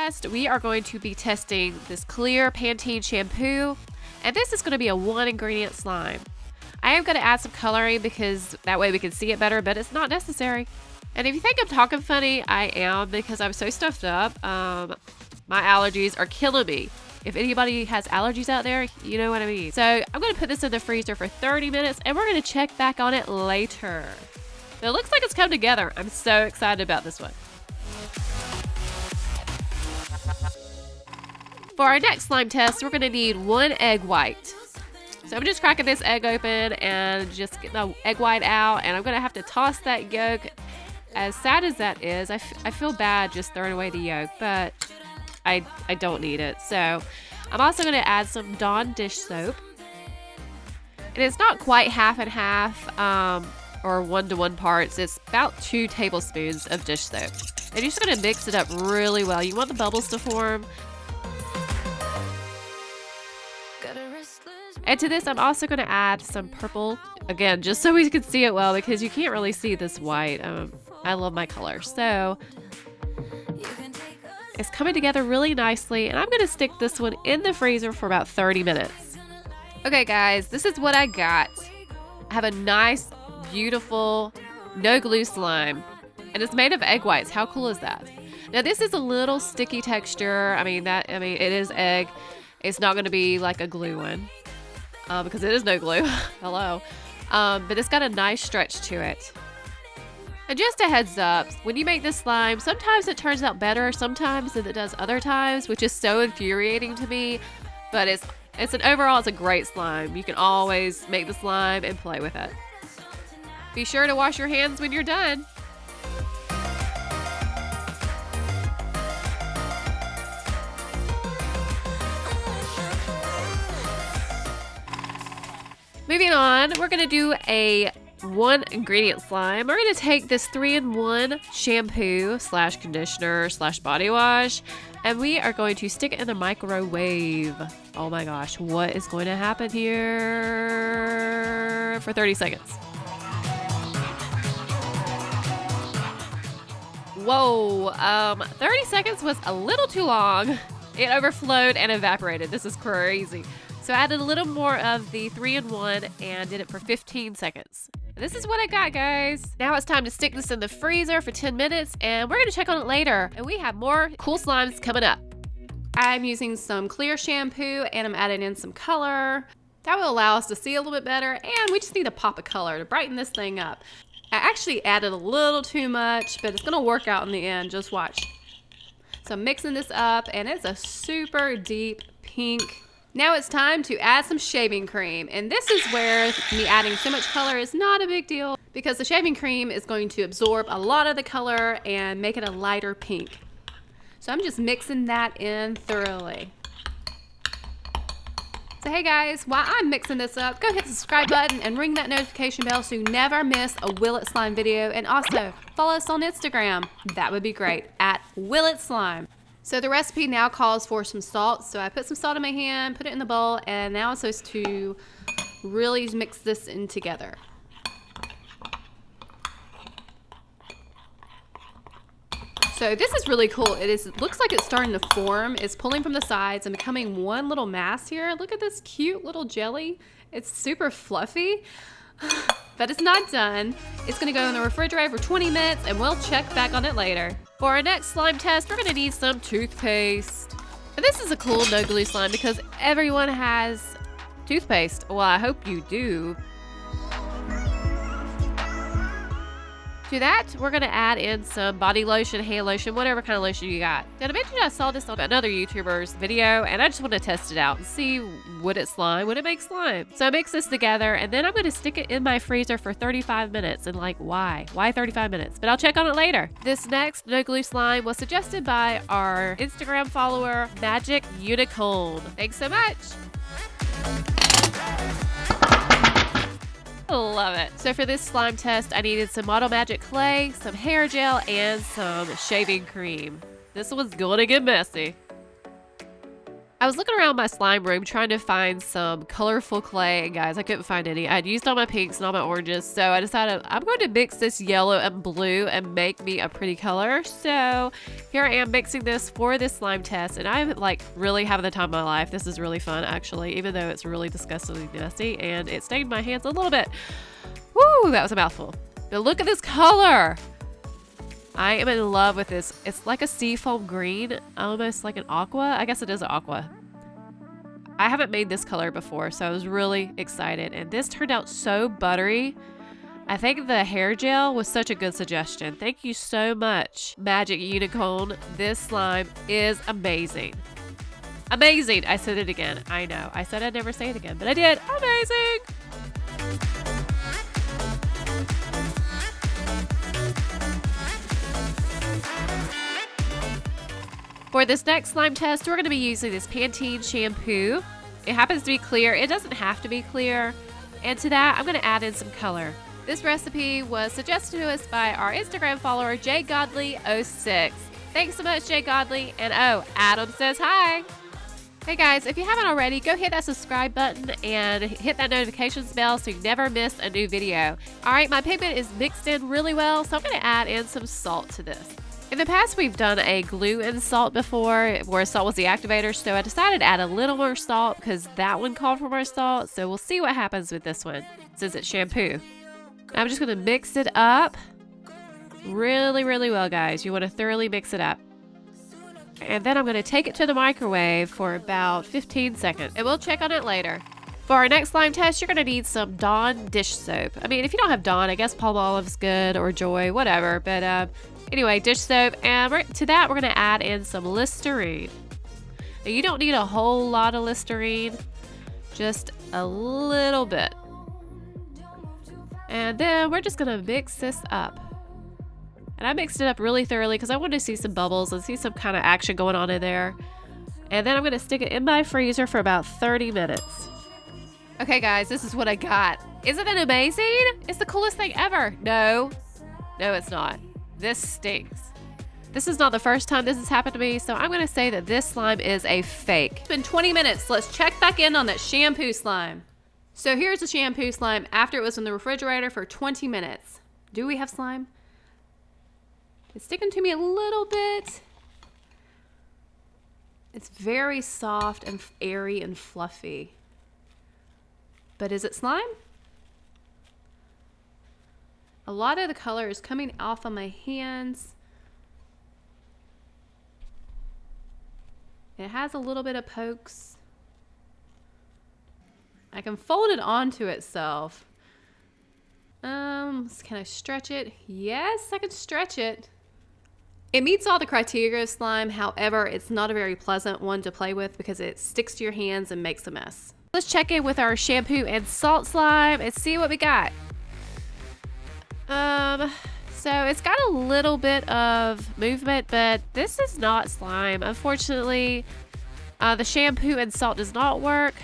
test, we are going to be testing this clear Pantene shampoo, and this is going to be a 1-ingredient slime. I am going to add some coloring because that way we can see it better, but it's not necessary. And if you think I'm talking funny, I am, because I'm so stuffed up. My allergies are killing me. If anybody has allergies out there, you know what I mean. So I'm going to put this in the freezer for 30 minutes, and we're going to check back on it later. So it looks like it's come together. I'm so excited about this one. For our next slime test, we're going to need 1 egg white. So I'm just cracking this egg open and just getting the egg white out, and I'm going to have to toss that yolk. As sad as that is, I feel bad just throwing away the yolk, but I don't need it. So I'm also going to add some Dawn dish soap. And it's not quite half and half or 1-to-1 parts. It's about 2 tablespoons of dish soap. And you're just going to mix it up really well. You want the bubbles to form. And to this, I'm also going to add some purple, again, just so we can see it well, because you can't really see this white. I love my color. So it's coming together really nicely, and I'm going to stick this one in the freezer for about 30 minutes. Okay, guys, this is what I got. I have a nice, beautiful, no glue slime, and it's made of egg whites. How cool is that? Now, this is a little sticky texture. I mean, it is egg. It's not going to be like a glue one. Because it is no glue. Hello. But it's got a nice stretch to it. And just a heads up, when you make this slime, sometimes it turns out better sometimes than it does other times, which is so infuriating to me. But overall, it's a great slime. You can always make the slime and play with it. Be sure to wash your hands when you're done. Moving on, we're going to do a 1-ingredient slime. We're going to take this 3-in-1 shampoo / conditioner / body wash, and we are going to stick it in the microwave. Oh my gosh, what is going to happen here? For 30 seconds. Whoa, 30 seconds was a little too long. It overflowed and evaporated. This is crazy. So I added a little more of the 3-in-1 and did it for 15 seconds. This is what I got, guys. Now it's time to stick this in the freezer for 10 minutes, and we're gonna check on it later. And we have more cool slimes coming up. I'm using some clear shampoo, and I'm adding in some color. That will allow us to see a little bit better, and we just need a pop of color to brighten this thing up. I actually added a little too much, but it's gonna work out in the end, just watch. So I'm mixing this up, and it's a super deep pink. Now it's time to add some shaving cream, and this is where me adding so much color is not a big deal, because the shaving cream is going to absorb a lot of the color and make it a lighter pink. So I'm just mixing that in thoroughly. So hey guys, while I'm mixing this up, go hit the subscribe button and ring that notification bell so you never miss a Will It Slime video, and also follow us on Instagram. That would be great, at Will It Slime. So the recipe now calls for some salt. So I put some salt in my hand, put it in the bowl, and now I'm supposed to really mix this in together. So this is really cool. It looks like it's starting to form. It's pulling from the sides and becoming one little mass here. Look at this cute little jelly. It's super fluffy, but it's not done. It's gonna go in the refrigerator for 20 minutes, and we'll check back on it later. For our next slime test, we're gonna need some toothpaste. And this is a cool no glue slime because everyone has toothpaste. Well, I hope you do. To that, we're gonna add in some body lotion, hand lotion, whatever kind of lotion you got. Now, eventually I saw this on another YouTuber's video, and I just want to test it out and see would it make slime. So I mix this together, and then I'm gonna stick it in my freezer for 35 minutes. And like, why? Why 35 minutes? But I'll check on it later. This next no glue slime was suggested by our Instagram follower, Magic Unicorn. Thanks so much. Love it. So for this slime test, I needed some Model Magic clay, some hair gel, and some shaving cream. This one's gonna get messy. I was looking around my slime room trying to find some colorful clay, and guys, I couldn't find any. I had used all my pinks and all my oranges, so I decided I'm going to mix this yellow and blue and make me a pretty color. So here I am mixing this for this slime test, and I'm like really having the time of my life. This is really fun, actually, even though it's really disgustingly nasty, and it stained my hands a little bit. Woo, that was a mouthful. But look at this color. I am in love with this. It's like a seafoam green, almost like an aqua. I guess it is an aqua. I haven't made this color before, so I was really excited. And this turned out so buttery. I think the hair gel was such a good suggestion. Thank you so much, Magic Unicorn. This slime is amazing. Amazing. I said it again. I know. I said I'd never say it again, but I did. Amazing. For this next slime test, we're going to be using this Pantene shampoo. It happens to be clear. It doesn't have to be clear. And to that, I'm going to add in some color. This recipe was suggested to us by our Instagram follower, jgodly06. Thanks so much, Godly. And oh, Adam says hi. Hey guys, if you haven't already, go hit that subscribe button and hit that notifications bell so you never miss a new video. All right, my pigment is mixed in really well, so I'm going to add in some salt to this. In the past, we've done a glue and salt before, where salt was the activator, so I decided to add a little more salt because that one called for more salt, so we'll see what happens with this one, since it's shampoo. I'm just going to mix it up really, really well, guys. You want to thoroughly mix it up. And then I'm going to take it to the microwave for about 15 seconds, and we'll check on it later. For our next slime test, you're going to need some Dawn dish soap. I mean, if you don't have Dawn, I guess Palmolive's good, or Joy, whatever, but anyway, dish soap, and to that we're going to add in some Listerine. Now, you don't need a whole lot of Listerine, just a little bit. And then we're just going to mix this up. And I mixed it up really thoroughly because I wanted to see some bubbles and see some kind of action going on in there. And then I'm going to stick it in my freezer for about 30 minutes. Okay guys, this is what I got. Isn't it amazing? It's the coolest thing ever. No, it's not. This stinks. This is not the first time this has happened to me, so I'm going to say that this slime is a fake. It's been 20 minutes. Let's check back in on that shampoo slime. So here's the shampoo slime after it was in the refrigerator for 20 minutes. Do we have slime? It's sticking to me a little bit. It's very soft and airy and fluffy. But is it slime? A lot of the color is coming off on my hands. It has a little bit of pokes. I can fold it onto itself. Can I stretch it? Yes, I can stretch it. It meets all the criteria of slime. However, it's not a very pleasant one to play with because it sticks to your hands and makes a mess. Let's check in with our shampoo and salt slime and see what we got. So it's got a little bit of movement, but this is not slime. Unfortunately, the shampoo and salt does not work.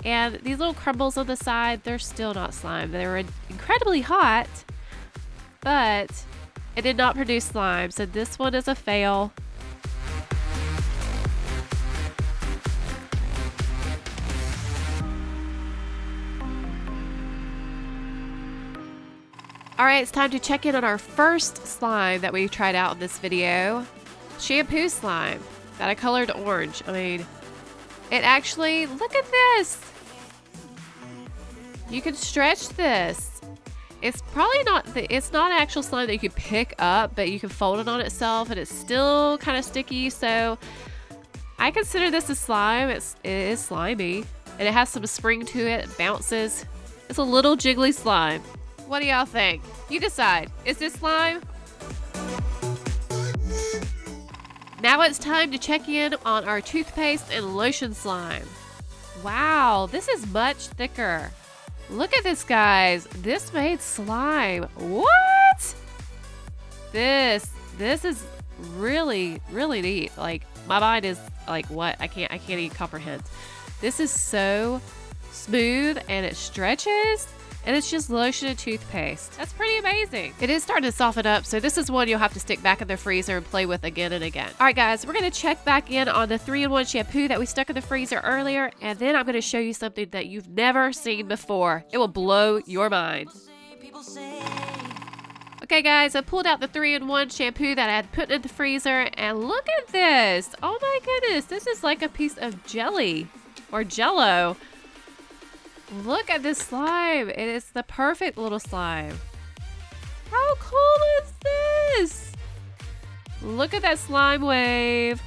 And these little crumbles on the side, they're still not slime. They were incredibly hot, but it did not produce slime. So this one is a fail. All right, it's time to check in on our first slime that we tried out in this video. Shampoo slime that I colored orange. I mean, it actually, look at this. You can stretch this. It's probably not, it's not actual slime that you could pick up, but you can fold it on itself and it's still kind of sticky. So I consider this a slime. It is slimy and it has some spring to it. It bounces. It's a little jiggly slime. What do y'all think? You decide. Is this slime? Now it's time to check in on our toothpaste and lotion slime. Wow, this is much thicker. Look at this, guys. This made slime. What? This is really, really neat. Like, my mind is like, what? I can't even comprehend. This is so smooth and it stretches. and it's just lotion and toothpaste. That's pretty amazing. It is starting to soften up, so this is one you'll have to stick back in the freezer and play with again and again. All right, guys, we're going to check back in on the 3-in-1 shampoo that we stuck in the freezer earlier, and then I'm going to show you something that you've never seen before. It will blow your mind. Okay, guys, I pulled out the 3-in-1 shampoo that I had put in the freezer, and look at this. Oh my goodness, this is like a piece of jelly or jello. Look at this slime. It is the perfect little slime. How cool is this? Look at that slime wave.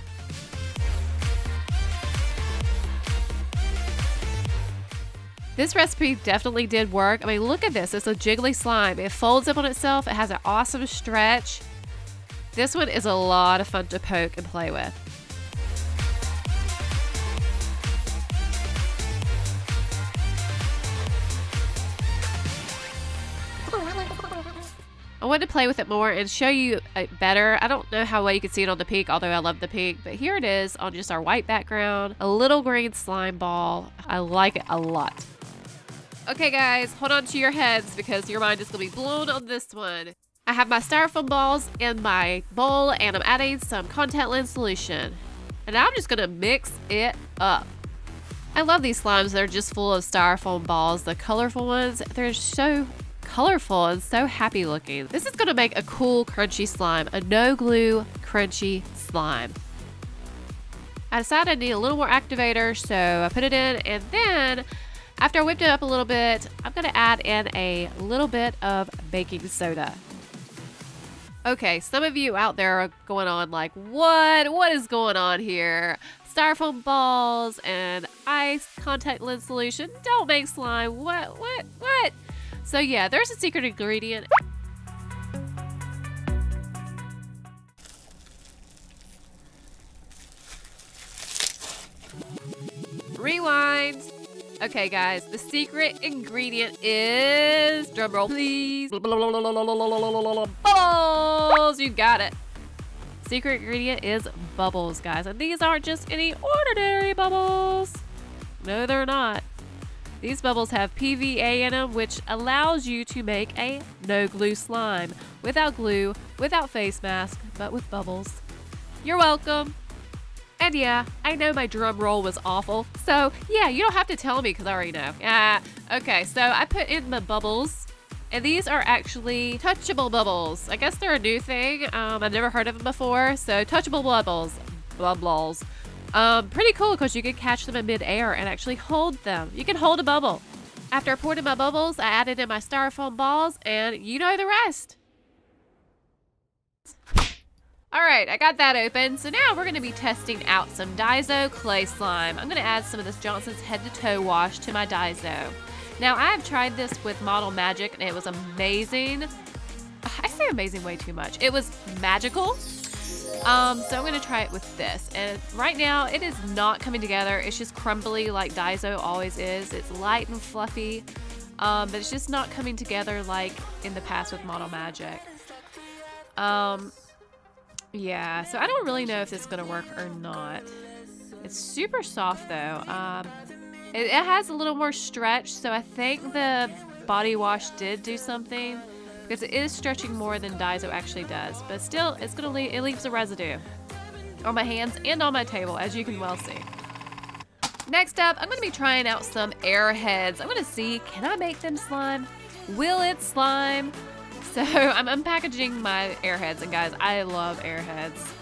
This recipe definitely did work. I mean, look at this. It's a jiggly slime. It folds up on itself. It has an awesome stretch. This one is a lot of fun to poke and play with. I wanted to play with it more and show you it better. I don't know how well you can see it on the pink, although I love the pink, but here it is on just our white background. A little green slime ball. I like it a lot. Okay, guys, hold on to your heads because your mind is going to be blown on this one. I have my styrofoam balls in my bowl and I'm adding some contact lens solution. And I'm just going to mix it up. I love these slimes. They're just full of styrofoam balls. The colorful ones, they're so colorful and so happy looking. This is going to make a cool crunchy slime, a no glue crunchy slime. I decided I need a little more activator, so I put it in, and then after I whipped it up a little bit, I'm going to add in a little bit of baking soda. Okay, some of you out there are going on like, what is going on here? Styrofoam balls and ice contact lens solution don't make slime. What? So yeah, there's a secret ingredient. Rewind. Okay, guys, the secret ingredient is, drumroll please, bubbles. You got it. Secret ingredient is bubbles, guys, and these aren't just any ordinary bubbles. No, they're not. These bubbles have PVA in them, which allows you to make a no glue slime. Without glue, without face mask, but with bubbles. You're welcome. And yeah, I know my drum roll was awful. So yeah, you don't have to tell me because I already know. Okay, so I put in my bubbles. And these are actually touchable bubbles. I guess they're a new thing. I've never heard of them before. So touchable bubbles. Bubbles. Pretty cool because you can catch them in midair and actually hold them. You can hold a bubble. After I poured in my bubbles, I added in my styrofoam balls, and you know the rest. All right, I got that open. So now we're going to be testing out some Daiso clay slime. I'm going to add some of this Johnson's Head to Toe wash to my Daiso. Now, I have tried this with Model Magic, and it was amazing. I say amazing way too much. It was magical. So I'm going to try it with this. And right now, it is not coming together. It's just crumbly like Daiso always is. It's light and fluffy, but it's just not coming together like in the past with Model Magic. Yeah, so I don't really know if this is going to work or not. It's super soft, though. It has a little more stretch, so I think the body wash did do something because it is stretching more than Daiso actually does. But still, it's gonna it leaves a residue on my hands and on my table, as you can well see. Next up, I'm gonna be trying out some Airheads. I'm gonna see, can I make them slime? Will it slime? So I'm unpackaging my Airheads, and guys, I love Airheads.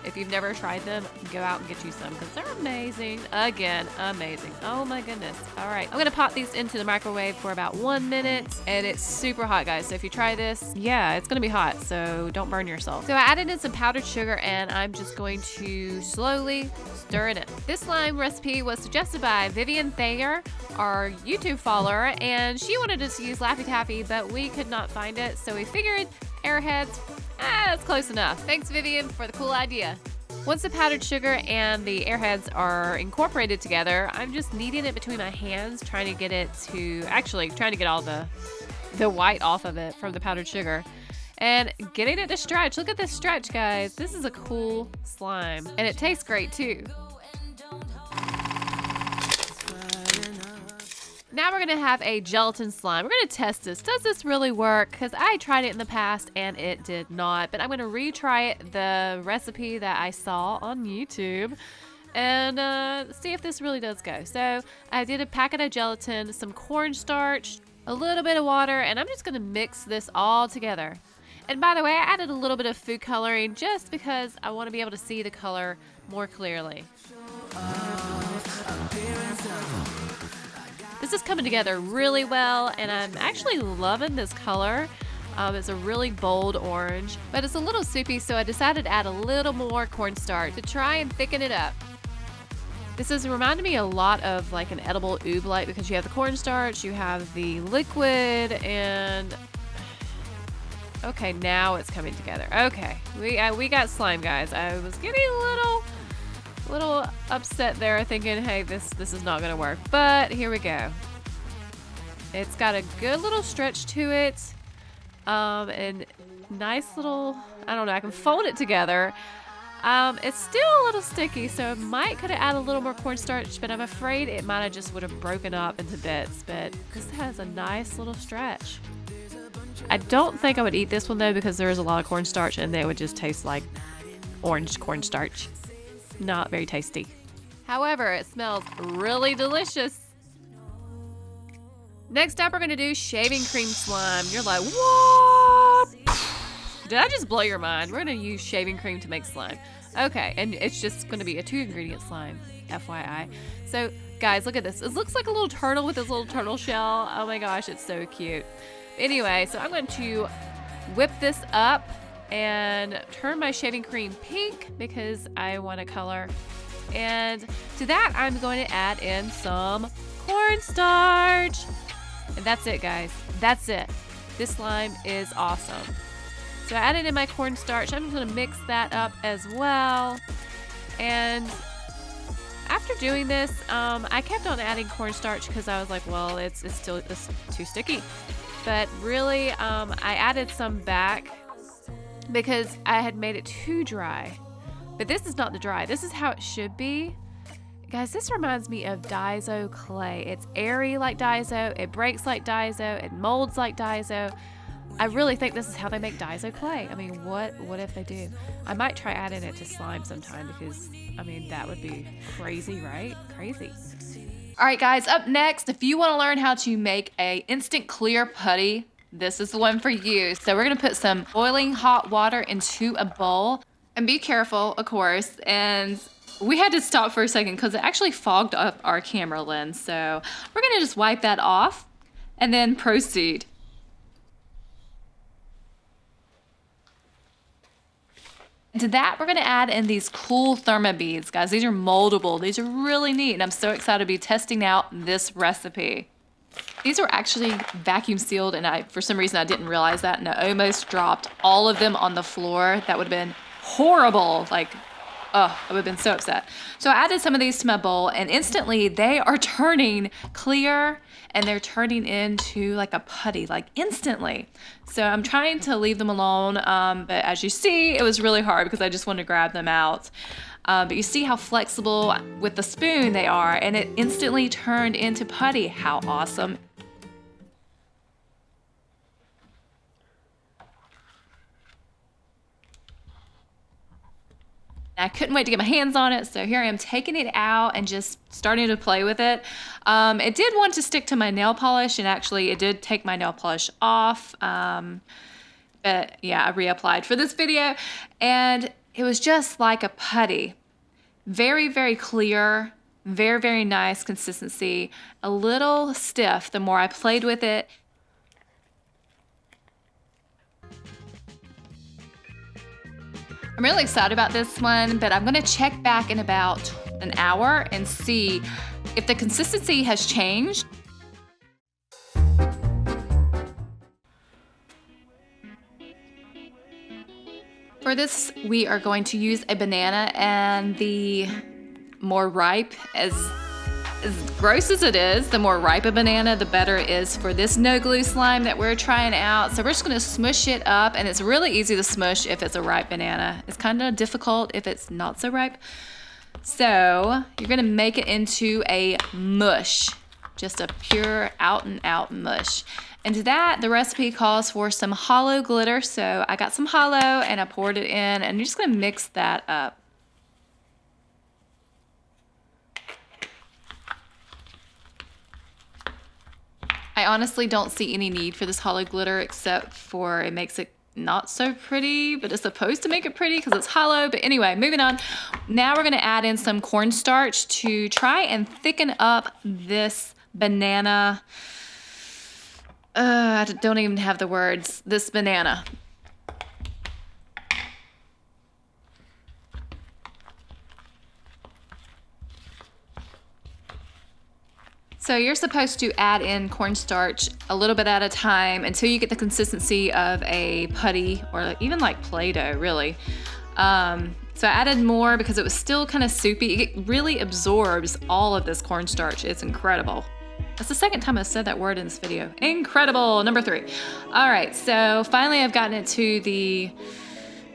If you've never tried them, go out and get you some because they're amazing. Again, amazing. Oh my goodness. All right, I'm gonna pop these into the microwave for about 1 minute, and it's super hot, guys. So if you try this, yeah, it's gonna be hot, so don't burn yourself. So I added in some powdered sugar, and I'm just going to slowly stir it in. This slime recipe was suggested by Vivian Thayer, our YouTube follower, and she wanted us to use Laffy Taffy, but we could not find it, so we figured Airheads. That's close enough. Thanks, Vivian, for the cool idea. Once the powdered sugar and the Airheads are incorporated together, I'm just kneading it between my hands, trying to get it to, actually trying to get all the white off of it from the powdered sugar, and getting it to stretch. Look at this stretch, guys. This is a cool slime, and it tastes great too. Now we're gonna have a gelatin slime. We're gonna test this. Does this really work? Because I tried it in the past and it did not. But I'm gonna retry it, the recipe that I saw on YouTube, and see if this really does go. So I did a packet of gelatin, some cornstarch, a little bit of water, and I'm just gonna mix this all together. And by the way, I added a little bit of food coloring just because I want to be able to see the color more clearly. This is coming together really well, and I'm actually loving this color. It's a really bold orange, but it's a little soupy, so I decided to add a little more cornstarch to try and thicken it up. This is reminding me a lot of like an edible oobleck because you have the cornstarch, you have the liquid, and okay, now it's coming together. Okay, we got slime, guys. I was getting a little upset there, thinking, hey, this is not gonna work, but here we go. It's got a good little stretch to it, and nice little, I don't know, I can fold it together. It's still a little sticky, so I could have added a little more cornstarch, but I'm afraid it might have just would have broken up into bits, but this has a nice little stretch. I don't think I would eat this one though because there is a lot of cornstarch and they would just taste like orange cornstarch. Not very tasty. However, it smells really delicious. Next up, we're gonna do shaving cream slime. You're like, what? Did I just blow your mind? We're gonna use shaving cream to make slime. Okay, and it's just gonna be a 2-ingredient slime, FYI. So guys, look at this. It looks like a little turtle with this little turtle shell. Oh my gosh, it's so cute. Anyway, so I'm going to whip this up and turn my shaving cream pink because I want a color. And to that, I'm going to add in some cornstarch. And that's it, guys. That's it. This slime is awesome. So I added in my cornstarch. I'm just going to mix that up as well. And after doing this, I kept on adding cornstarch because I was like, well, it's too sticky. But really, I added some back because I had made it too dry. But this is not the dry. This is how it should be. Guys, this reminds me of Daiso clay. It's airy like Daiso. It breaks like Daiso. It molds like Daiso. I really think this is how they make Daiso clay. I mean, what if they do? I might try adding it to slime sometime because, I mean, that would be crazy, right? Crazy. All right, guys, up next, if you want to learn how to make a instant clear putty, this is the one for you. So we're going to put some boiling hot water into a bowl. And be careful, of course. And we had to stop for a second because it actually fogged up our camera lens. So we're going to just wipe that off and then proceed. To that, we're going to add in these cool Thermo beads, guys. These are moldable. These are really neat, and I'm so excited to be testing out this recipe. These were actually vacuum sealed, and for some reason I didn't realize that, and I almost dropped all of them on the floor. That would have been horrible. Like, oh, I would have been so upset. So I added some of these to my bowl, and instantly they are turning clear, and they're turning into like a putty, like instantly. So I'm trying to leave them alone, but as you see, it was really hard because I just wanted to grab them out. But you see how flexible with the spoon they are, and it instantly turned into putty. How awesome. I couldn't wait to get my hands on it, so here I am taking it out and just starting to play with it. It did want to stick to my nail polish, and actually it did take my nail polish off. But yeah, I reapplied for this video, and it was just like a putty. Very, very clear, very, very nice consistency. A little stiff the more I played with it. I'm really excited about this one, but I'm gonna check back in about an hour and see if the consistency has changed. For this, we are going to use a banana, and the more ripe, as gross as it is, the more ripe a banana, the better it is for this no glue slime that we're trying out. So we're just gonna smush it up, and it's really easy to smush if it's a ripe banana. It's kind of difficult if it's not so ripe. So you're gonna make it into a mush. just a pure out and out mush. And to that, the recipe calls for some hollow glitter. So I got some hollow and I poured it in, and you're just gonna mix that up. I honestly don't see any need for this hollow glitter except for it makes it not so pretty, but it's supposed to make it pretty because it's hollow. But anyway, moving on. Now we're gonna add in some cornstarch to try and thicken up this banana. I don't even have the words. This banana. So you're supposed to add in cornstarch a little bit at a time until you get the consistency of a putty or even like Play-Doh, really. So I added more because it was still kind of soupy. It really absorbs all of this cornstarch. It's incredible. That's the second time I've said that word in this video. Incredible, number 3. All right, so finally I've gotten it to the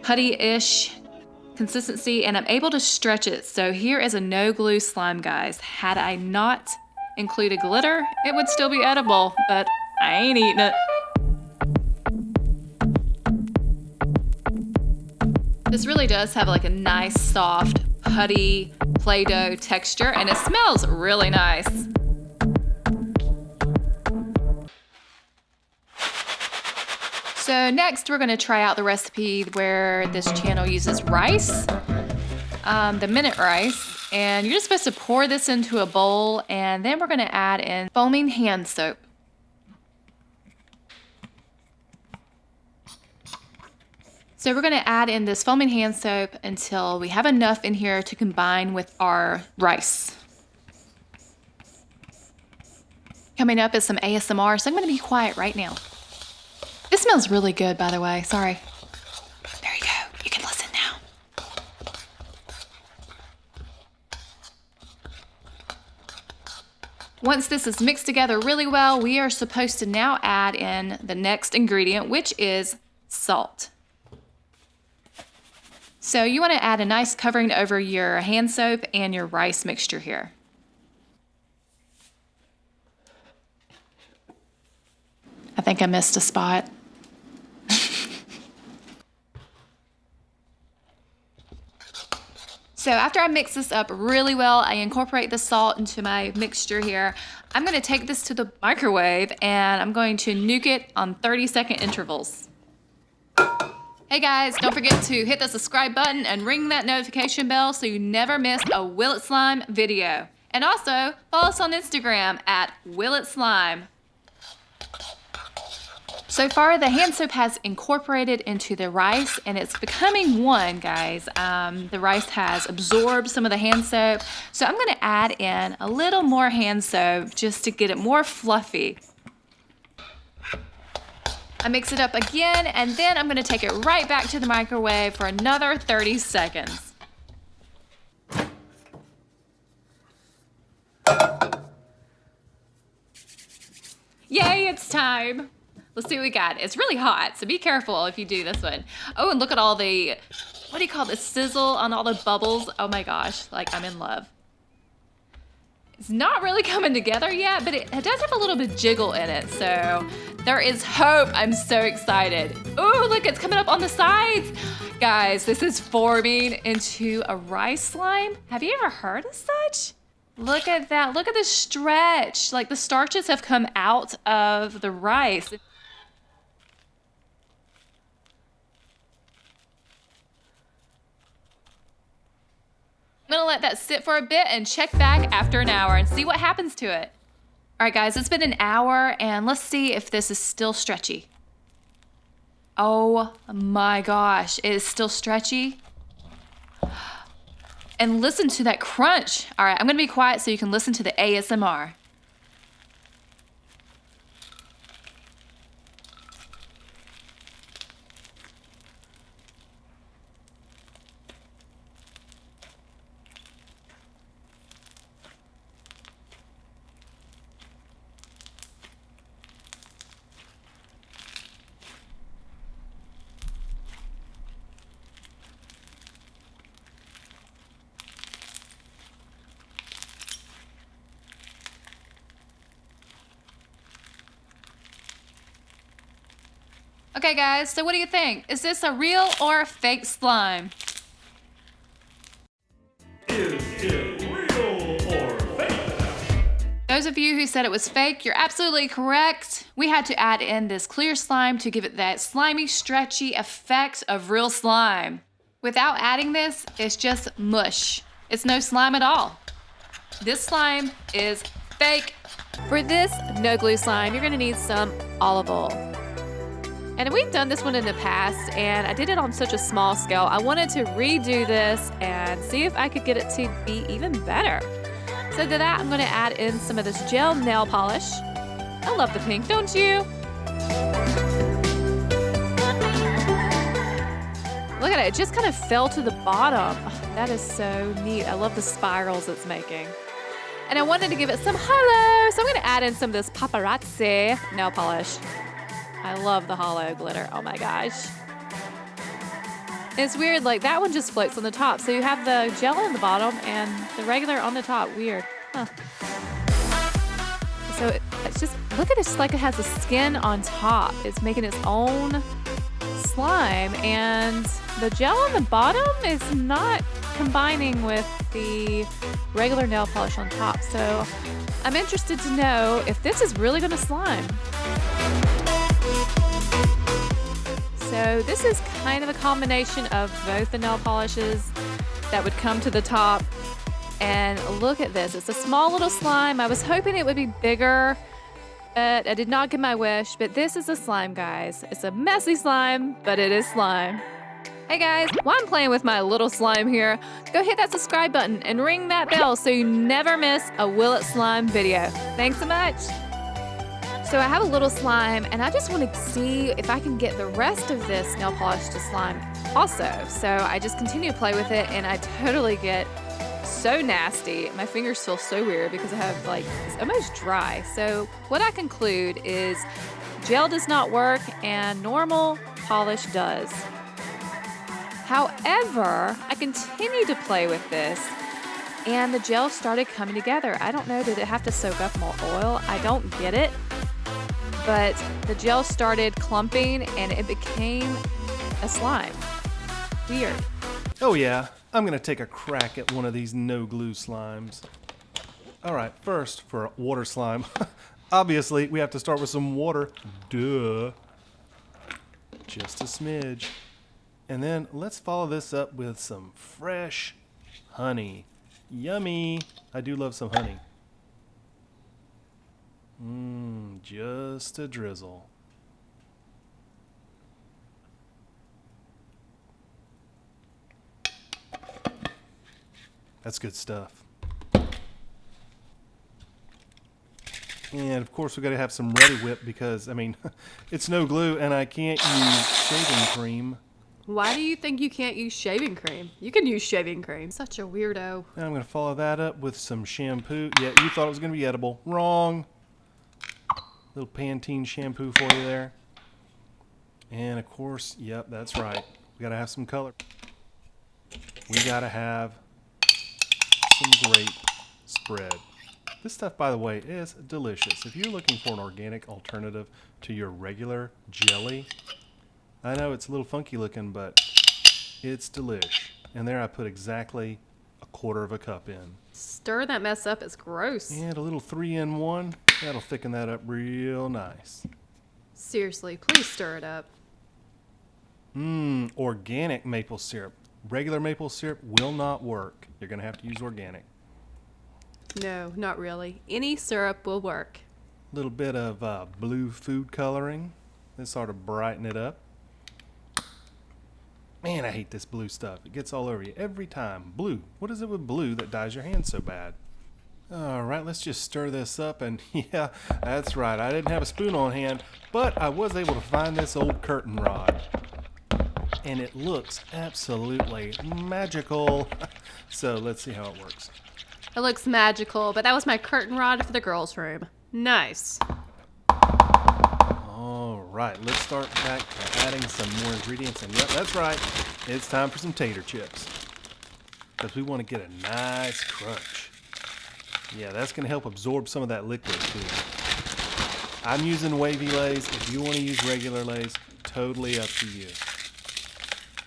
putty-ish consistency and I'm able to stretch it. So here is a no glue slime, guys. Had I not included glitter, it would still be edible, but I ain't eating it. This really does have like a nice soft putty Play-Doh texture and it smells really nice. So next we're gonna try out the recipe where this channel uses rice, the minute rice, and you're just supposed to pour this into a bowl and then we're gonna add in foaming hand soap. So we're gonna add in this foaming hand soap until we have enough in here to combine with our rice. Coming up is some ASMR, so I'm gonna be quiet right now. This smells really good, by the way. Sorry. There you go. You can listen now. Once this is mixed together really well, we are supposed to now add in the next ingredient, which is salt. So you want to add a nice covering over your hand soap and your rice mixture here. I think I missed a spot. So after I mix this up really well, I incorporate the salt into my mixture here. I'm gonna take this to the microwave and I'm going to nuke it on 30-second intervals. Hey guys, don't forget to hit the subscribe button and ring that notification bell so you never miss a Will It Slime video. And also, follow us on Instagram at Will It Slime. So far, the hand soap has incorporated into the rice and it's becoming one, guys. The rice has absorbed some of the hand soap. So I'm gonna add in a little more hand soap just to get it more fluffy. I mix it up again and then I'm gonna take it right back to the microwave for another 30 seconds. Yay, it's time. Let's see what we got. It's really hot, so be careful if you do this one. Oh, and look at all the, what do you call this, sizzle on all the bubbles. Oh my gosh, like I'm in love. It's not really coming together yet, but it does have a little bit of jiggle in it, so there is hope. I'm so excited. Oh, look, it's coming up on the sides. Guys, this is forming into a rice slime. Have you ever heard of such? Look at that, look at the stretch. Like the starches have come out of the rice. I'm gonna let that sit for a bit and check back after an hour and see what happens to it. All right, guys, it's been an hour and let's see if this is still stretchy. Oh my gosh, it is still stretchy. And listen to that crunch. All right, I'm gonna be quiet so you can listen to the ASMR. Okay guys, so what do you think? Is this a real or a fake slime? Is it real or fake? Those of you who said it was fake, you're absolutely correct. We had to add in this clear slime to give it that slimy, stretchy effect of real slime. Without adding this, it's just mush. It's no slime at all. This slime is fake. For this no glue slime, you're gonna need some olive oil. And we've done this one in the past, and I did it on such a small scale. I wanted to redo this and see if I could get it to be even better. So to that, I'm gonna add in some of this gel nail polish. I love the pink, don't you? Look at it, it just kind of fell to the bottom. Oh, that is so neat. I love the spirals it's making. And I wanted to give it some hollow, so I'm gonna add in some of this paparazzi nail polish. I love the hollow glitter, oh my gosh. It's weird, like that one just floats on the top. So you have the gel on the bottom and the regular on the top, weird, huh. So it's just, look at it, just like it has a skin on top. It's making its own slime, and the gel on the bottom is not combining with the regular nail polish on top. So I'm interested to know if this is really gonna slime. So this is kind of a combination of both the nail polishes that would come to the top. And look at this, it's a small little slime. I was hoping it would be bigger, but I did not get my wish. But this is a slime, guys. It's a messy slime, but it is slime. Hey guys, while I'm playing with my little slime here, go hit that subscribe button and ring that bell so you never miss a Will It Slime video. Thanks so much. So I have a little slime, and I just want to see if I can get the rest of this nail polish to slime also. So I just continue to play with it, and I totally get so nasty. My fingers feel so weird because I have like, it's almost dry. So what I conclude is gel does not work and normal polish does. However, I continue to play with this, and the gel started coming together. I don't know, did it have to soak up more oil? I don't get it. But the gel started clumping and it became a slime. Weird. Oh yeah, I'm gonna take a crack at one of these no glue slimes. All right, first for water slime. Obviously, we have to start with some water. Duh. Just a smidge. And then let's follow this up with some fresh honey. Yummy. I do love some honey. Just a drizzle. That's good stuff. And of course we gotta have some Ready Whip because, I mean, it's no glue and I can't use shaving cream. Why do you think you can't use shaving cream? You can use shaving cream. Such a weirdo. And I'm gonna follow that up with some shampoo. Yeah, you thought it was gonna be edible. Wrong. Little Pantene shampoo for you there. And of course, yep, that's right. We gotta have some color. We gotta have some grape spread. This stuff, by the way, is delicious. If you're looking for an organic alternative to your regular jelly, I know it's a little funky looking, but it's delish. And there I put exactly a quarter of a cup in. Stir that mess up, it's gross. And a little 3-in-1. That'll thicken that up real nice. Seriously, please stir it up. Organic maple syrup. Regular maple syrup will not work. You're gonna have to use organic. No, not really. Any syrup will work. A little bit of blue food coloring. This sort of brighten it up. Man, I hate this blue stuff. It gets all over you every time. Blue. What is it with blue that dyes your hands so bad? All right, let's just stir this up. And yeah, that's right. I didn't have a spoon on hand, but I was able to find this old curtain rod. And it looks absolutely magical. So let's see how it works. It looks magical, but that was my curtain rod for the girls' room. Nice. All right, let's start back to adding some more ingredients. And yep, that's right. It's time for some tater chips. Because we want to get a nice crunch. Yeah, that's going to help absorb some of that liquid too. I'm using wavy Lays. If you want to use regular Lays, totally up to you.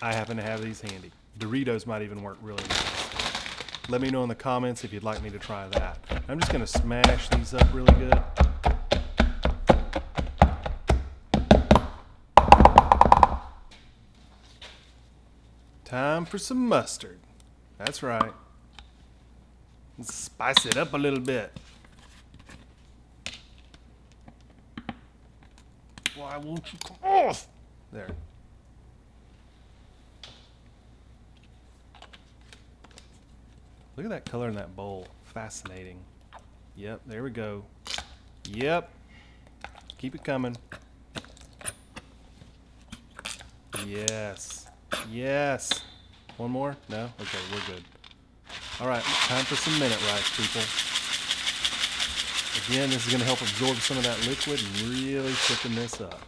I happen to have these handy. Doritos might even work really nice. Let me know in the comments if you'd like me to try that. I'm just going to smash these up really good. Time for some mustard. That's right. Let's spice it up a little bit. Why won't you come off? There. Look at that color in that bowl. Fascinating. Yep, there we go. Yep. Keep it coming. Yes. Yes. One more? No? Okay, we're good. All right, time for some minute rice, people. Again, this is going to help absorb some of that liquid and really thicken this up.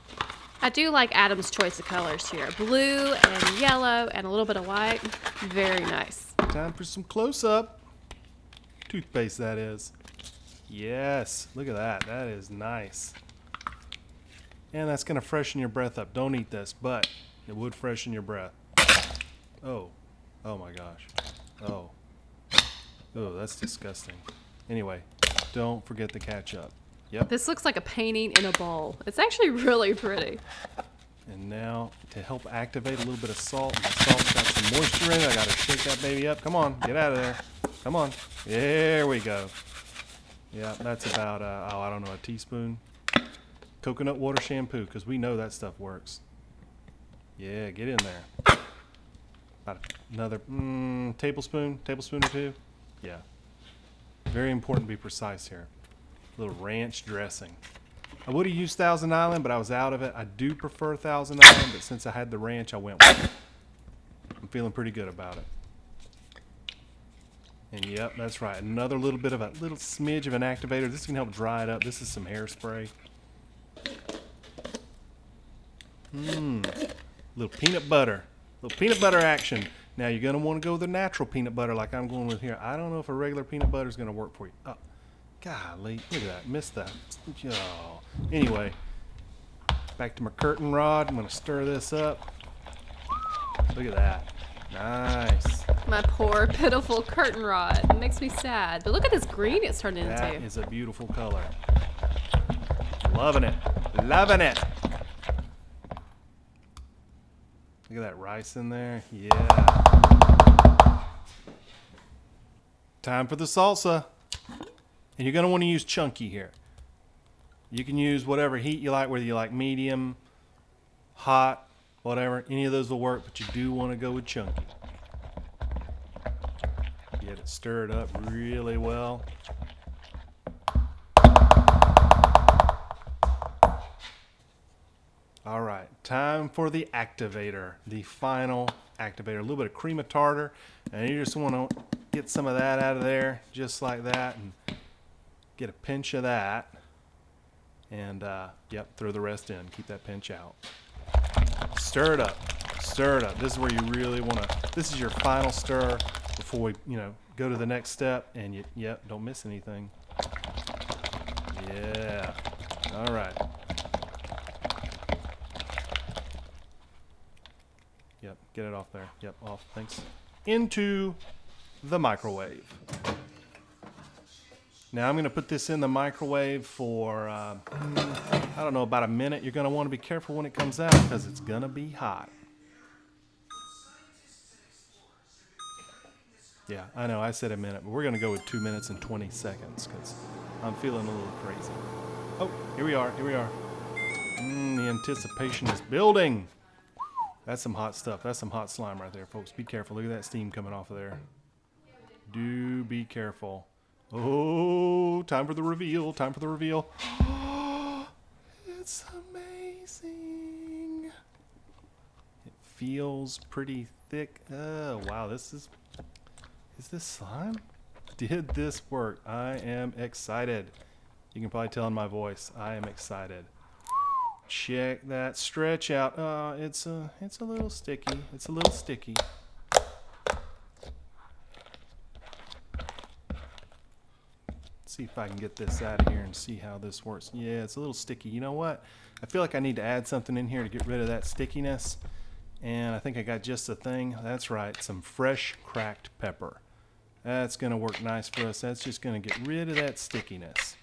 I do like Adam's choice of colors here. Blue and yellow and a little bit of white. Very nice. Time for some close-up. Toothpaste, that is. Yes, look at that. That is nice. And that's going to freshen your breath up. Don't eat this, but it would freshen your breath. Oh. Oh my gosh. Oh. Oh, that's disgusting. Anyway, don't forget the ketchup. Yep. This looks like a painting in a bowl. It's actually really pretty. And now, to help activate a little bit of salt. My salt's got some moisture in it. I got to shake that baby up. Come on, get out of there. Come on. There we go. Yeah, that's about, I don't know, a teaspoon. Coconut water shampoo, because we know that stuff works. Yeah, get in there. About another tablespoon or two. Yeah. Very important to be precise here. A little ranch dressing. I would have used Thousand Island, but I was out of it. I do prefer Thousand Island, but since I had the ranch, I went with it. I'm feeling pretty good about it. And yep, that's right. Another little bit of a little smidge of an activator. This can help dry it up. This is some hairspray. Little peanut butter. Little peanut butter action. Now you're going to want to go with the natural peanut butter like I'm going with here. I don't know if a regular peanut butter is going to work for you. Oh, golly, look at that. Missed that. Oh. Anyway, back to my curtain rod. I'm going to stir this up. Look at that. Nice. My poor, pitiful curtain rod. It makes me sad. But look at this green it's turned into. That is a beautiful color. Loving it. Loving it. Look at that rice in there. Yeah. Time for the salsa. And you're going to want to use chunky here. You can use whatever heat you like, whether you like medium, hot, whatever. Any of those will work, but you do want to go with chunky. Get it stirred up really well. All right, time for the activator, the final activator. A little bit of cream of tartar, and you just want to get some of that out of there, just like that, and get a pinch of that. And, yep, throw the rest in. Keep that pinch out. Stir it up. Stir it up. This is where you really want to, this is your final stir before we, go to the next step. And, yep, don't miss anything. Yeah. All right. Yep, get it off there. Yep, off. Thanks. Into the microwave. Now I'm going to put this in the microwave for, I don't know, about a minute. You're going to want to be careful when it comes out because it's going to be hot. Yeah, I know, I said a minute, but we're going to go with 2 minutes and 20 seconds because I'm feeling a little crazy. Oh, here we are, here we are. The anticipation is building. That's some hot stuff. That's some hot slime right there, folks. Be careful. Look at that steam coming off of there. Do be careful. Oh, time for the reveal. Time for the reveal. It's amazing. It feels pretty thick. Oh, wow. Is this slime? Did this work? I am excited. You can probably tell in my voice. I am excited. Check that stretch out. It's a little sticky. It's a little sticky. Let's see if I can get this out of here and see how this works. Yeah, it's a little sticky. You know what? I feel like I need to add something in here to get rid of that stickiness. And I think I got just the thing. That's right, some fresh cracked pepper. That's going to work nice for us. That's just going to get rid of that stickiness.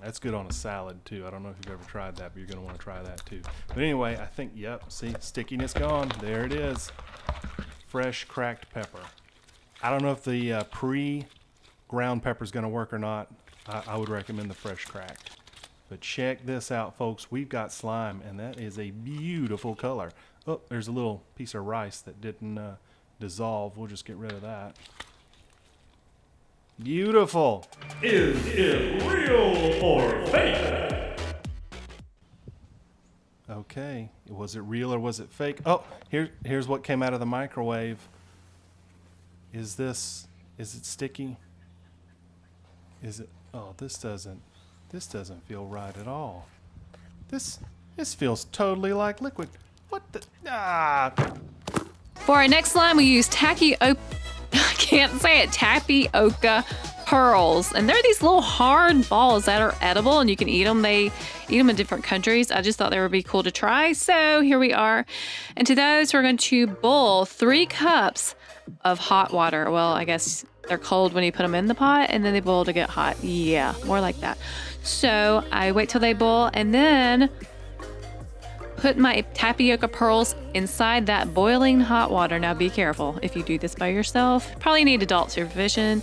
That's good on a salad too. I don't know if you've ever tried that, but you're going to want to try that too. But anyway, I think, yep, see, stickiness gone. There it is. Fresh cracked pepper. I don't know if the pre-ground pepper is going to work or not. I would recommend the fresh cracked. But check this out, folks. We've got slime, and that is a beautiful color. Oh, there's a little piece of rice that didn't dissolve. We'll just get rid of that. Beautiful. Is it real or fake? Okay, was it real or was it fake? Oh, here's what came out of the microwave. Is it sticky? Is it? Oh, this doesn't feel right at all. This feels totally like liquid. What the? Ah! For our next slime, we use tapioca pearls. And they're these little hard balls that are edible and you can eat them. They eat them in different countries. I just thought they would be cool to try. So here we are. And to those, we're going to boil 3 cups of hot water. Well, I guess they're cold when you put them in the pot and then they boil to get hot. Yeah, more like that. So I wait till they boil and then put my tapioca pearls inside that boiling hot water. Now be careful if you do this by yourself. Probably need adult supervision.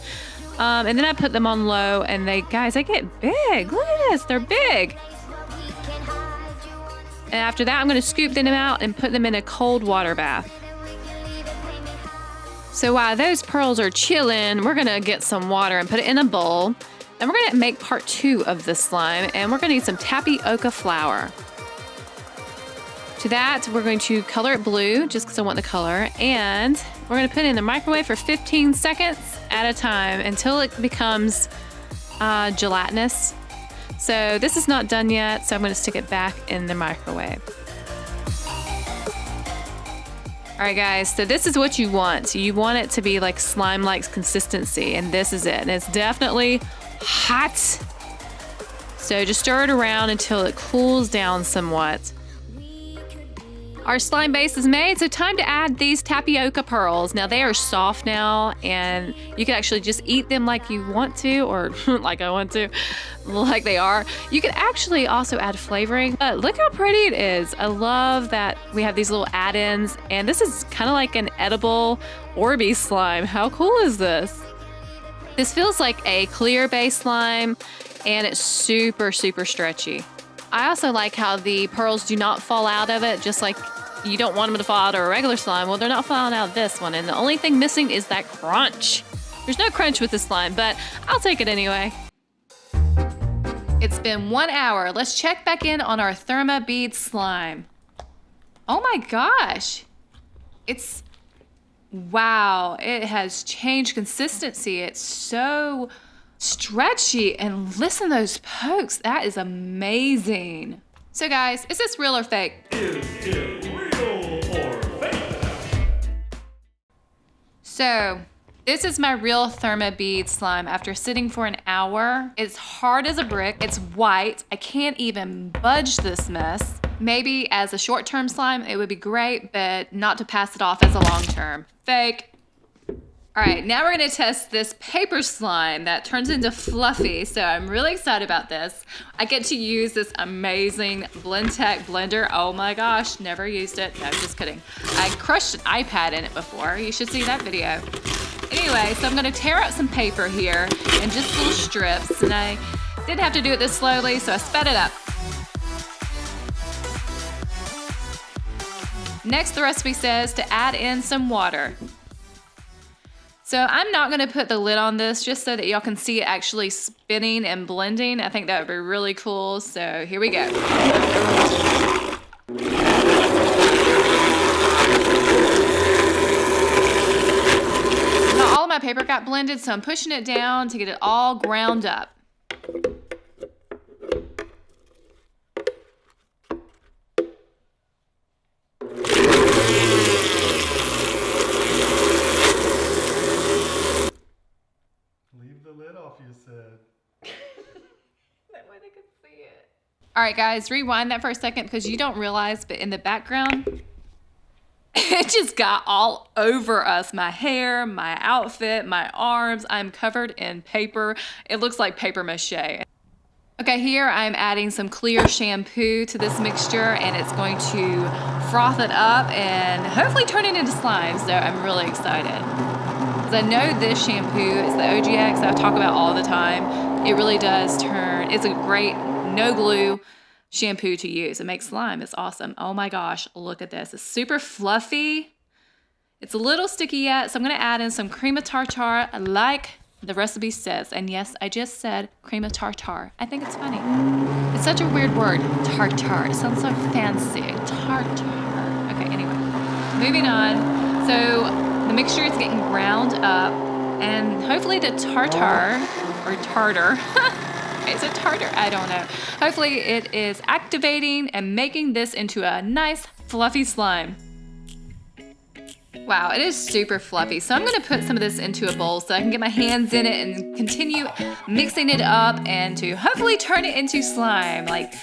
And then I put them on low and they get big. Look at this, they're big. And after that, I'm gonna scoop them out and put them in a cold water bath. So while those pearls are chilling, we're gonna get some water and put it in a bowl. And we're gonna make part 2 of this slime and we're gonna need some tapioca flour. To that, we're going to color it blue, just because I want the color, and we're going to put it in the microwave for 15 seconds at a time until it becomes gelatinous. So this is not done yet, so I'm going to stick it back in the microwave. All right, guys, so this is what you want. You want it to be like slime-like consistency, and this is it. And it's definitely hot. So just stir it around until it cools down somewhat. Our slime base is made, so time to add these tapioca pearls. Now they are soft now, and you can actually just eat them like you want to, or like I want to, like they are. You can actually also add flavoring, but look how pretty it is. I love that we have these little add-ins, and this is kind of like an edible Orbeez slime. How cool is this? This feels like a clear base slime, and it's super, super stretchy. I also like how the pearls do not fall out of it, just like you don't want them to fall out of a regular slime. Well, they're not falling out of this one, and the only thing missing is that crunch. There's no crunch with this slime, but I'll take it anyway. It's been 1 hour. Let's check back in on our Thermo Bead slime. Oh my gosh. Wow, it has changed consistency. It's so stretchy, and listen to those pokes. That is amazing. So guys, is this real or fake? Is it real or fake? So this is my real Thermo Bead slime after sitting for an hour. It's hard as a brick. It's white. I can't even budge this mess. Maybe as a short-term slime, it would be great, but not to pass it off as a long-term. Fake. All right, now we're gonna test this paper slime that turns into fluffy. So I'm really excited about this. I get to use this amazing Blendtec blender. Oh my gosh, never used it. No, just kidding. I crushed an iPad in it before. You should see that video. Anyway, so I'm gonna tear out some paper here in just little strips. And I did have to do it this slowly, so I sped it up. Next, the recipe says to add in some water. So I'm not gonna put the lid on this just so that y'all can see it actually spinning and blending. I think that would be really cool. So here we go. Not all of my paper got blended, so I'm pushing it down to get it all ground up. All right, guys, rewind that for a second because you don't realize, but in the background, it just got all over us. My hair, my outfit, my arms. I'm covered in paper. It looks like paper mache. Okay, here I'm adding some clear shampoo to this mixture, and it's going to froth it up and hopefully turn it into slime. So I'm really excited. Because I know this shampoo is the OGX that I talk about all the time. It really does turn, it's a great no glue shampoo to use. It makes slime. It's awesome. Oh my gosh, look at this. It's super fluffy. It's a little sticky yet, so I'm going to add in some cream of tartar like the recipe says. And yes, I just said cream of tartar. I think it's funny. It's such a weird word, tartar. It sounds so fancy. Tartar. Okay, anyway, moving on. So the mixture is getting ground up, and hopefully the tartar, or tartar, is it tartar? I don't know. Hopefully it is activating and making this into a nice fluffy slime. Wow, it is super fluffy. So I'm gonna put some of this into a bowl so I can get my hands in it and continue mixing it up and to hopefully turn it into slime. Like,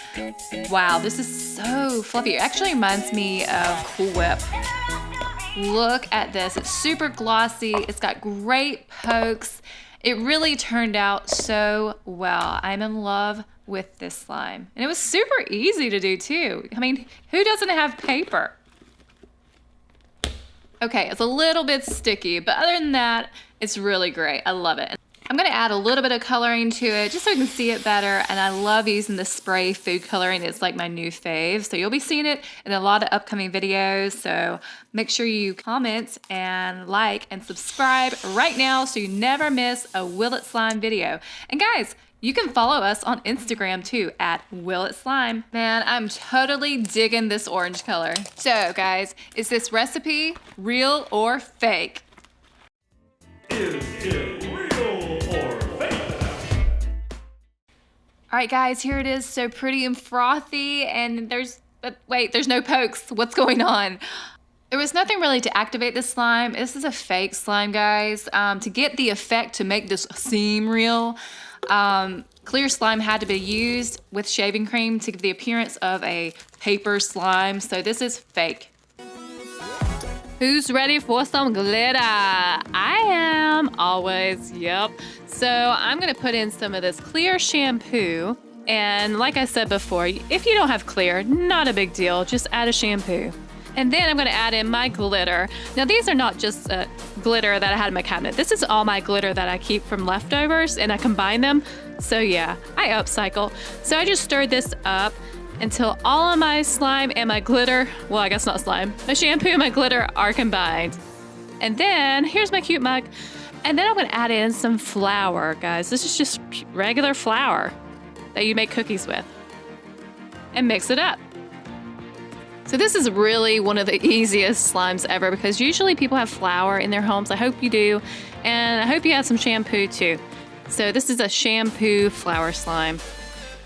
wow, this is so fluffy. It actually reminds me of Cool Whip. Look at this, it's super glossy. It's got great pokes. It really turned out so well. I'm in love with this slime. And it was super easy to do too. I mean, who doesn't have paper? Okay, it's a little bit sticky, but other than that, it's really great. I love it. I'm gonna add a little bit of coloring to it just so we can see it better. And I love using the spray food coloring. It's like my new fave. So you'll be seeing it in a lot of upcoming videos. So make sure you comment and like and subscribe right now so you never miss a Will It Slime video. And guys, you can follow us on Instagram too at Will It Slime. Man, I'm totally digging this orange color. So guys, is this recipe real or fake? Is it real or fake? All right, guys, here it is, so pretty and frothy, and there's no pokes. What's going on? There was nothing really to activate this slime. This is a fake slime, guys. To get the effect to make this seem real, clear slime had to be used with shaving cream to give the appearance of a paper slime. So this is fake. Who's ready for some glitter? I am, always, yep. So I'm gonna put in some of this clear shampoo. And like I said before, if you don't have clear, not a big deal, just add a shampoo. And then I'm gonna add in my glitter. Now these are not just glitter that I had in my cabinet. This is all my glitter that I keep from leftovers and I combine them. So yeah, I upcycle. So I just stirred this up until all of my slime and my glitter, well, I guess not slime, my shampoo and my glitter are combined. And then, here's my cute mug. And then I'm gonna add in some flour, guys. This is just regular flour that you make cookies with. And mix it up. So this is really one of the easiest slimes ever because usually people have flour in their homes. I hope you do. And I hope you have some shampoo too. So this is a shampoo flour slime.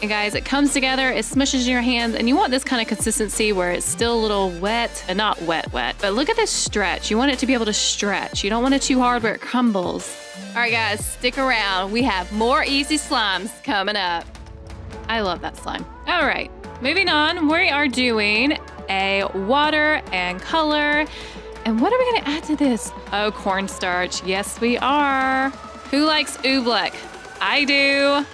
And guys, it comes together, it smushes in your hands, and you want this kind of consistency where it's still a little wet, and not wet, but look at this stretch. You want it to be able to stretch. You don't want it too hard where it crumbles. All right, guys, stick around. We have more easy slimes coming up. I love that slime. All right, moving on, we are doing a water and color. And what are we gonna add to this? Oh, cornstarch. Yes, we are. Who likes oobleck? I do.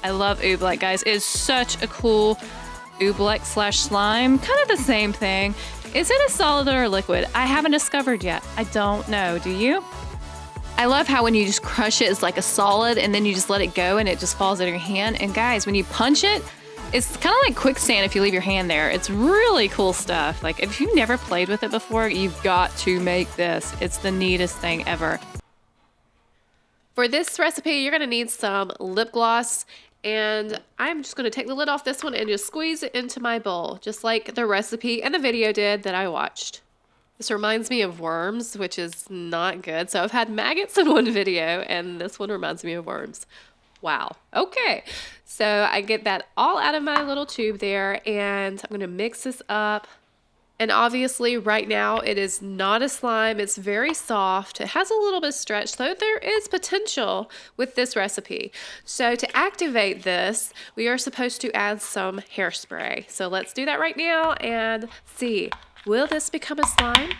I love oobleck, guys. It is such a cool oobleck slash slime. Kind of the same thing. Is it a solid or a liquid? I haven't discovered yet. I don't know. Do you? I love how when you just crush it, it's like a solid and then you just let it go and it just falls out of your hand. And guys, when you punch it, it's kind of like quicksand if you leave your hand there. It's really cool stuff. Like if you've never played with it before, you've got to make this. It's the neatest thing ever. For this recipe, you're gonna need some lip gloss, and I'm just gonna take the lid off this one and just squeeze it into my bowl, just like the recipe and the video did that I watched. This reminds me of worms, which is not good. So I've had maggots in one video, and this one reminds me of worms. Wow. Okay. So I get that all out of my little tube there, and I'm gonna mix this up And obviously right now it is not a slime. It's very soft. It has a little bit of stretch, so there is potential with this recipe. So to activate this, we are supposed to add some hairspray. So let's do that right now and see, will this become a slime?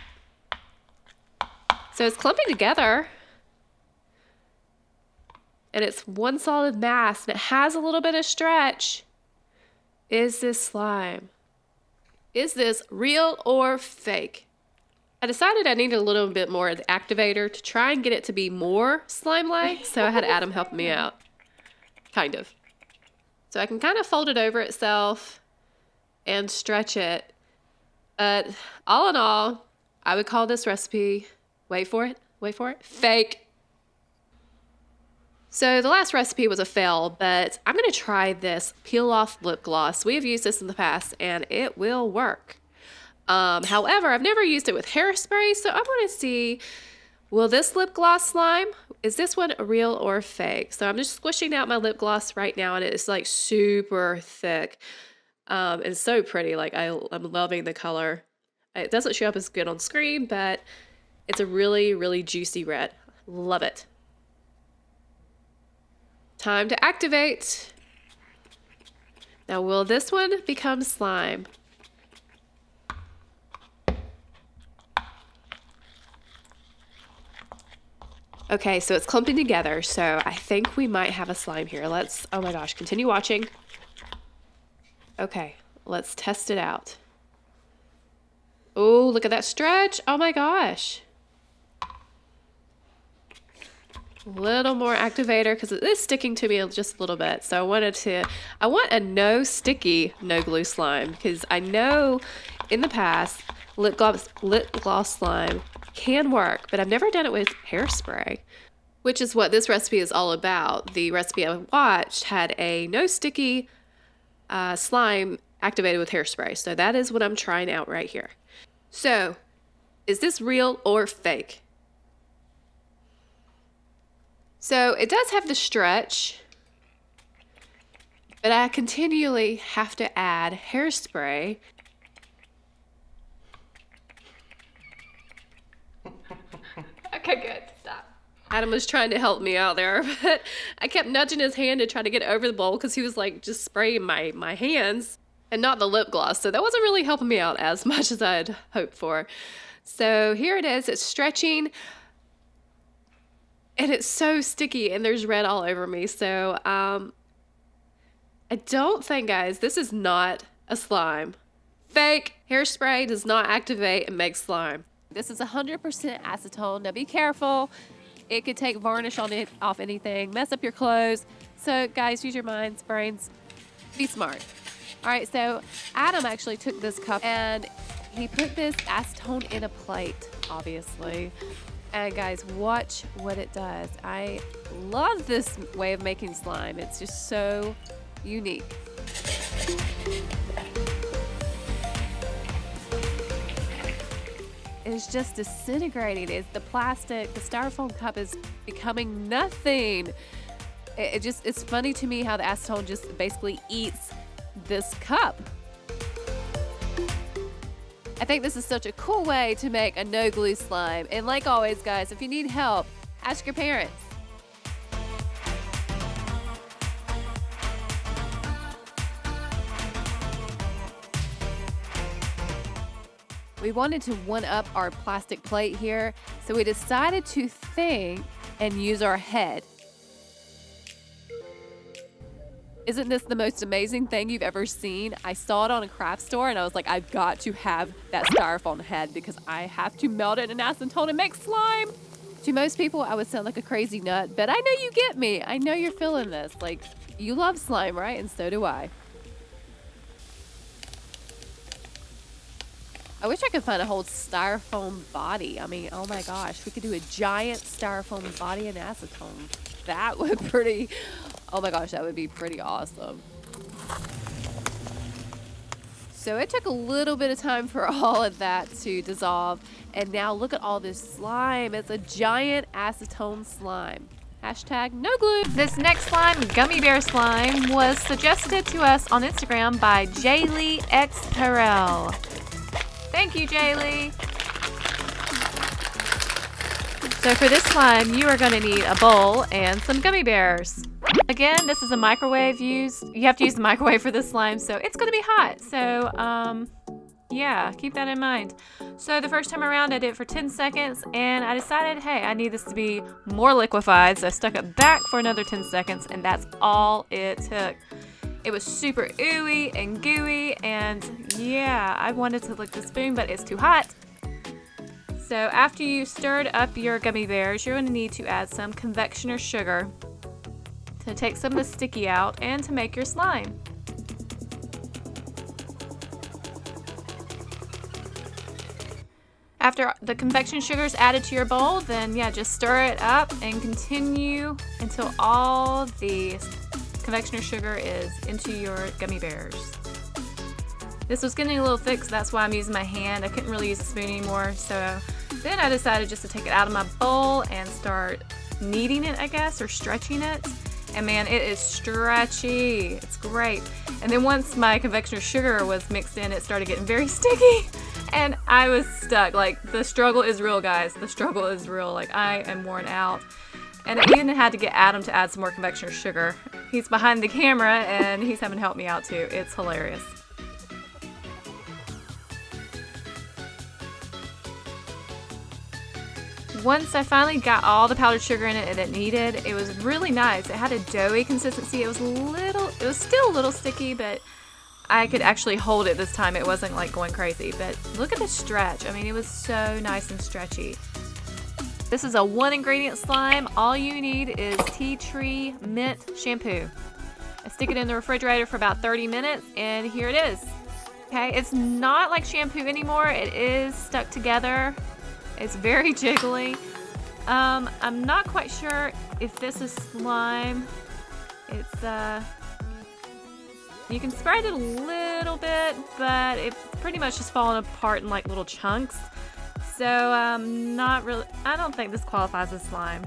So it's clumping together. And it's one solid mass and it has a little bit of stretch. Is this slime? Is this real or fake? I decided I needed a little bit more of the activator to try and get it to be more slime-like, so I had Adam help me out. Kind of. So I can kind of fold it over itself and stretch it. But all in all, I would call this recipe, wait for it, fake. So the last recipe was a fail, but I'm going to try this peel off lip gloss. We have used this in the past and it will work. However, I've never used it with hairspray, so I want to see, will this lip gloss slime, is this one real or fake? So I'm just squishing out my lip gloss right now and it's like super thick. It's so pretty, like I'm loving the color. It doesn't show up as good on screen, but it's a really, really juicy red. Love it. Time to activate. Now, will this one become slime? Okay, so it's clumping together, so I think we might have a slime here. Let's, oh my gosh, continue watching. Okay, let's test it out. Oh, look at that stretch. Oh my gosh. Little more activator because it is sticking to me just a little bit. So I want a no sticky, no glue slime because I know in the past lip gloss slime can work, but I've never done it with hairspray, which is what this recipe is all about. The recipe I watched had a no sticky slime activated with hairspray. So that is what I'm trying out right here. So is this real or fake? So it does have the stretch, but I continually have to add hairspray. Okay, good. Stop. Adam was trying to help me out there, but I kept nudging his hand to try to get over the bowl because he was like just spraying my hands and not the lip gloss. So that wasn't really helping me out as much as I'd hoped for. So here it is. It's stretching. And it's so sticky and there's red all over me. So I don't think, guys, this is not a slime. Fake. Hairspray does not activate and make slime. This is 100% acetone. Now be careful. It could take varnish off anything, mess up your clothes. So guys, use your minds, brains. Be smart. All right, so Adam actually took this cup and he put this acetone in a plate, obviously. And guys, watch what it does. I love this way of making slime. It's just so unique. It's just disintegrating. It's the plastic, the styrofoam cup is becoming nothing. It's funny to me how the acetone just basically eats this cup. I think this is such a cool way to make a no glue slime. And like always, guys, if you need help, ask your parents. We wanted to one-up our plastic plate here, so we decided to think and use our head. Isn't this the most amazing thing you've ever seen? I saw it on a craft store and I was like, I've got to have that styrofoam head because I have to melt it in acetone and make slime. To most people, I would sound like a crazy nut, but I know you get me. I know you're feeling this. Like, you love slime, right? And so do I. I wish I could find a whole styrofoam body. I mean, oh my gosh, we could do a giant styrofoam body in acetone. That would oh my gosh, that would be pretty awesome. So it took a little bit of time for all of that to dissolve. And now look at all this slime. It's a giant acetone slime. Hashtag no glue. This next slime, Gummy Bear Slime, was suggested to us on Instagram by JayleeXHarrell. Thank you, Jaylee. So for this slime, you are going to need a bowl and some gummy bears. Again, this is a microwave use. You have to use the microwave for this slime, so it's going to be hot. So, yeah, keep that in mind. So the first time around, I did it for 10 seconds, and I decided, hey, I need this to be more liquefied, so I stuck it back for another 10 seconds, and that's all it took. It was super ooey and gooey, and yeah, I wanted to lick the spoon, but it's too hot. So after you stirred up your gummy bears, you're going to need to add some confectioner sugar to take some of the sticky out and to make your slime. After the confection sugar is added to your bowl, then yeah, just stir it up and continue until all the confectioner sugar is into your gummy bears. This was getting a little thick, so that's why I'm using my hand. I couldn't really use a spoon anymore, so then I decided just to take it out of my bowl and start kneading it, I guess, or stretching it. And man, it is stretchy. It's great. And then once my confectioner sugar was mixed in, it started getting very sticky. And I was stuck. Like, the struggle is real, guys. The struggle is real. Like, I am worn out. And I even had to get Adam to add some more confectioner sugar. He's behind the camera, and he's having to help me out, too. It's hilarious. Once I finally got all the powdered sugar in it that it needed, it was really nice. It had a doughy consistency. It was still a little sticky, but I could actually hold it this time. It wasn't like going crazy, but look at the stretch. I mean, it was so nice and stretchy. This is a 1 ingredient slime. All you need is tea tree mint shampoo. I stick it in the refrigerator for about 30 minutes, and here it is. Okay, it's not like shampoo anymore. It is stuck together. It's very jiggly. I'm not quite sure if this is slime. It's you can spread it a little bit, but it's pretty much just falling apart in like little chunks. So not really. I don't think this qualifies as slime.